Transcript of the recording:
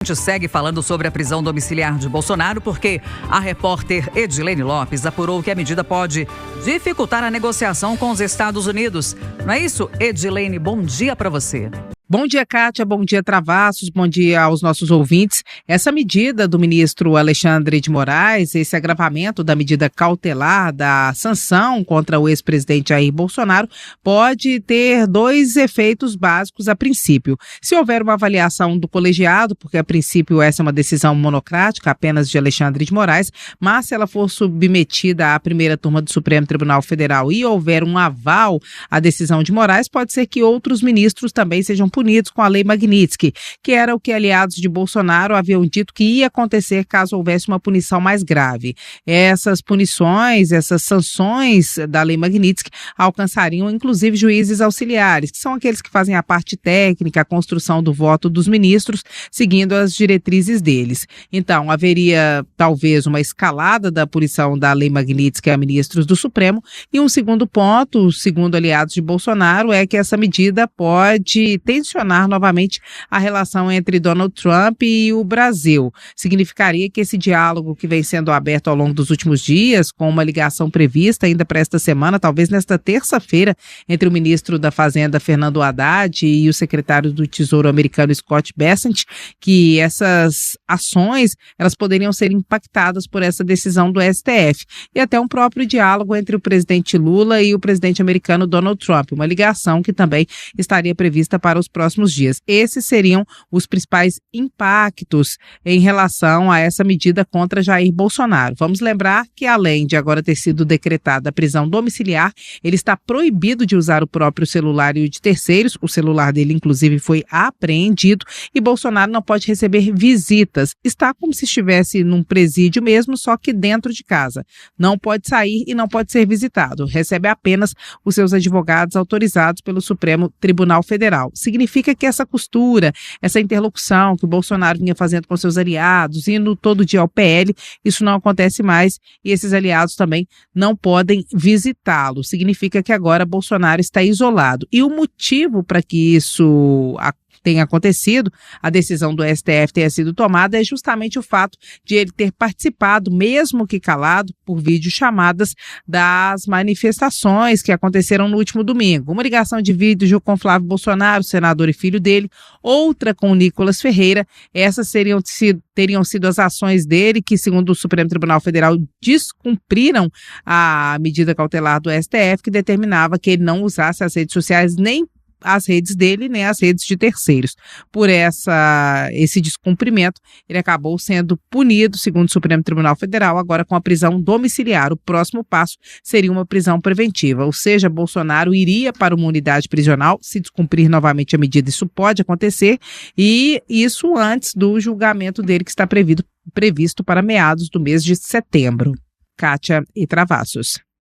gente segue falando sobre a prisão domiciliar de Bolsonaro porque a repórter Edilene Lopes apurou que a medida pode dificultar a negociação com os Estados Unidos. Não é isso, Edilene? Bom dia para você. Bom dia, Kátia. Bom dia, Travassos. Bom dia aos nossos ouvintes. Essa medida do ministro Alexandre de Moraes, esse agravamento da medida cautelar da sanção contra o ex-presidente Jair Bolsonaro, pode ter dois efeitos básicos a princípio. Se houver uma avaliação do colegiado, porque a princípio essa é uma decisão monocrática apenas de Alexandre de Moraes, mas se ela for submetida à primeira turma do Supremo Tribunal Federal e houver um aval à decisão de Moraes, pode ser que outros ministros também sejam punidos com a Lei Magnitsky, que era o que aliados de Bolsonaro haviam dito que ia acontecer caso houvesse uma punição mais grave. Essas punições, essas sanções da Lei Magnitsky alcançariam inclusive juízes auxiliares, que são aqueles que fazem a parte técnica, a construção do voto dos ministros, seguindo as diretrizes deles. Então, haveria talvez uma escalada da punição da Lei Magnitsky a ministros do Supremo, e um segundo ponto, segundo aliados de Bolsonaro, é que essa medida pode tensionar novamente a relação entre Donald Trump e o Brasil. Significaria que esse diálogo que vem sendo aberto ao longo dos últimos dias, com uma ligação prevista ainda para esta semana, talvez nesta terça-feira, entre o ministro da Fazenda, Fernando Haddad, e o secretário do Tesouro americano, Scott Bessent, que essas ações elas poderiam ser impactadas por essa decisão do STF. E até um próprio diálogo entre o presidente Lula e o presidente americano Donald Trump, uma ligação que também estaria prevista para os próximos dias. Esses seriam os principais impactos em relação a essa medida contra Jair Bolsonaro. Vamos lembrar que, além de agora ter sido decretada a prisão domiciliar, ele está proibido de usar o próprio celular e o de terceiros. O celular dele, inclusive, foi apreendido e Bolsonaro não pode receber visitas. Está como se estivesse num presídio mesmo, só que dentro de casa. Não pode sair e não pode ser visitado. Recebe apenas os seus advogados autorizados pelo Supremo Tribunal Federal. Significa que essa costura, essa interlocução que o Bolsonaro vinha fazendo com seus aliados, indo todo dia ao PL, isso não acontece mais e esses aliados também não podem visitá-lo. Significa que agora Bolsonaro está isolado. E o motivo para que isso tenha acontecido, a decisão do STF tenha sido tomada, é justamente o fato de ele ter participado, mesmo que calado, por videochamadas das manifestações que aconteceram no último domingo. Uma ligação de vídeo com Flávio Bolsonaro, senador e filho dele, outra com Nicolas Ferreira. Essas teriam sido as ações dele que, segundo o Supremo Tribunal Federal, descumpriram a medida cautelar do STF, que determinava que ele não usasse as redes sociais, nem as redes dele, nem as redes de terceiros. Por esse descumprimento, ele acabou sendo punido, segundo o Supremo Tribunal Federal, agora com a prisão domiciliar. O próximo passo seria uma prisão preventiva, ou seja, Bolsonaro iria para uma unidade prisional se descumprir novamente a medida. Isso pode acontecer, e isso antes do julgamento dele, que está previsto para meados do mês de setembro. Kátia e Travassos.